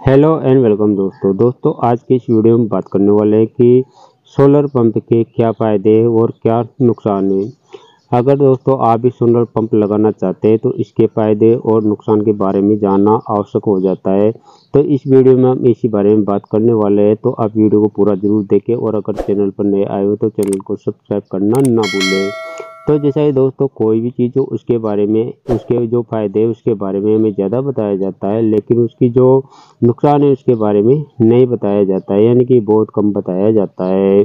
Hello and welcome दोस्तों आज की इस वीडियो में बात करने वाले हैं कि सोलर पंप के क्या फ़ायदे हैं और क्या नुकसान है। अगर दोस्तों आप भी सोलर पंप लगाना चाहते हैं तो इसके फ़ायदे और नुकसान के बारे में जानना आवश्यक हो जाता है। तो इस वीडियो में हम इसी बारे में बात करने वाले हैं, तो आप वीडियो को पूरा ज़रूर देखें और अगर चैनल पर नए आए हो तो चैनल को सब्सक्राइब करना ना भूलें। तो जैसा ही दोस्तों कोई भी चीज़ हो उसके बारे में, उसके जो फ़ायदे हैं उसके बारे में हमें ज़्यादा बताया जाता है, लेकिन उसकी जो नुकसान है उसके बारे में नहीं बताया जाता है, यानी कि बहुत कम बताया जाता है।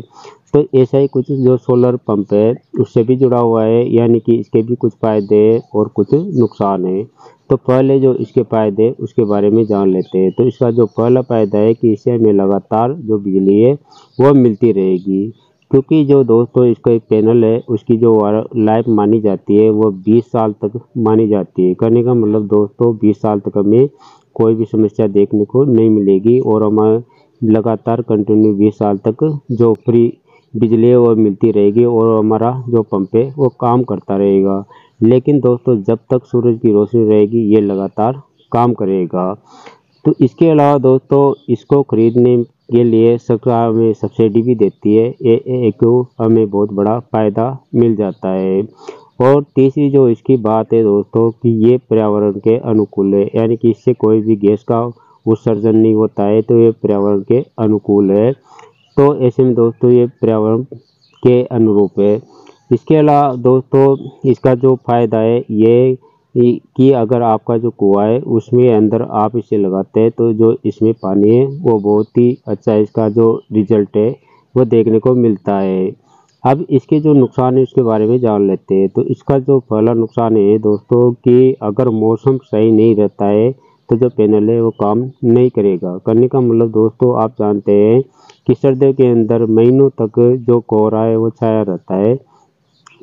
तो ऐसा ही कुछ जो सोलर पंप है उससे भी जुड़ा हुआ है, यानी कि इसके भी कुछ फ़ायदे और कुछ नुकसान है। तो पहले जो इसके फ़ायदे उसके बारे में जान लेते हैं। तो इसका जो पहला फ़ायदा है कि इससे हमें लगातार जो बिजली है वो मिलती रहेगी, क्योंकि जो दोस्तों इसका एक पैनल है उसकी जो लाइफ मानी जाती है वो 20 साल तक मानी जाती है। कहने का मतलब दोस्तों 20 साल तक हमें कोई भी समस्या देखने को नहीं मिलेगी और हमें लगातार कंटिन्यू 20 साल तक जो फ्री बिजली है वो मिलती रहेगी और हमारा जो पंप है वो काम करता रहेगा। लेकिन दोस्तों जब तक सूरज की रोशनी रहेगी ये लगातार काम करेगा। तो इसके अलावा दोस्तों इसको खरीदने के लिए सरकार हमें सब्सिडी भी देती है। ये एक हमें बहुत बड़ा फ़ायदा मिल जाता है। और तीसरी जो इसकी बात है दोस्तों कि ये पर्यावरण के अनुकूल है, यानी कि इससे कोई भी गैस का उत्सर्जन नहीं होता है, तो ये पर्यावरण के अनुकूल है। तो ऐसे में दोस्तों ये पर्यावरण के अनुरूप है। इसके अलावा दोस्तों इसका जो फ़ायदा है ये कि अगर आपका जो कुआँ है उसमें अंदर आप इसे लगाते हैं तो जो इसमें पानी है वो बहुत ही अच्छा इसका जो रिजल्ट है वो देखने को मिलता है। अब इसके जो नुकसान है उसके बारे में जान लेते हैं। तो इसका जो पहला नुकसान है दोस्तों कि अगर मौसम सही नहीं रहता है तो जो पैनल है वो काम नहीं करेगा। करने का मतलब दोस्तों आप जानते हैं कि सर्दियों के अंदर महीनों तक जो कोहरा है वो छाया रहता है,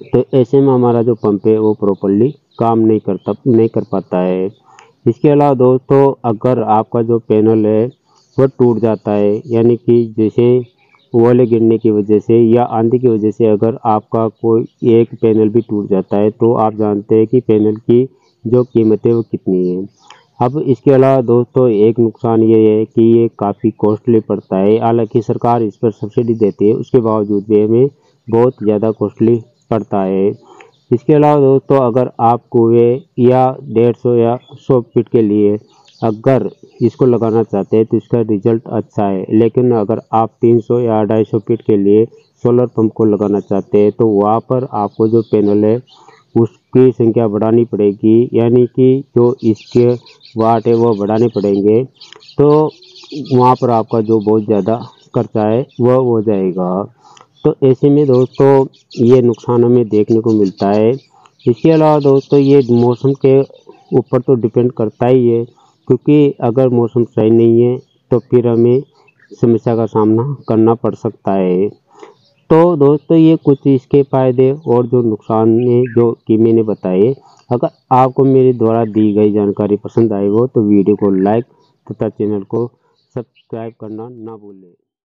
तो ऐसे में हमारा जो पंप है वो प्रॉपर्ली काम नहीं कर पाता है। इसके अलावा दोस्तों अगर आपका जो पैनल है वो टूट जाता है, यानी कि जैसे ओले गिरने की वजह से या आंधी की वजह से अगर आपका कोई एक पैनल भी टूट जाता है तो आप जानते हैं कि पैनल की जो कीमत है वो कितनी है। अब इसके अलावा दोस्तों एक नुकसान ये है कि ये काफ़ी कॉस्टली पड़ता है। हालांकि सरकार इस पर सब्सिडी देती है उसके बावजूद भी हमें बहुत ज़्यादा कॉस्टली पड़ता है। इसके अलावा दोस्तों अगर आप कुएँ या 150 या 100 फीट के लिए अगर इसको लगाना चाहते हैं तो इसका रिजल्ट अच्छा है, लेकिन अगर आप 300 या 250 फीट के लिए सोलर पंप को लगाना चाहते हैं तो वहाँ पर आपको जो पैनल है उसकी संख्या बढ़ानी पड़ेगी, यानी कि जो इसके वाट है वो बढ़ाने पड़ेंगे। तो वहाँ पर आपका जो बहुत ज़्यादा खर्चा है वह हो जाएगा। तो ऐसे में दोस्तों ये नुकसान हमें देखने को मिलता है। इसके अलावा दोस्तों ये मौसम के ऊपर तो डिपेंड करता ही है, क्योंकि अगर मौसम सही नहीं है तो फिर हमें समस्या का सामना करना पड़ सकता है। तो दोस्तों ये कुछ इसके फ़ायदे और जो नुकसान है जो कि मैंने बताए। अगर आपको मेरे द्वारा दी गई जानकारी पसंद आई हो तो वीडियो को लाइक तथा चैनल को सब्सक्राइब करना ना भूलें।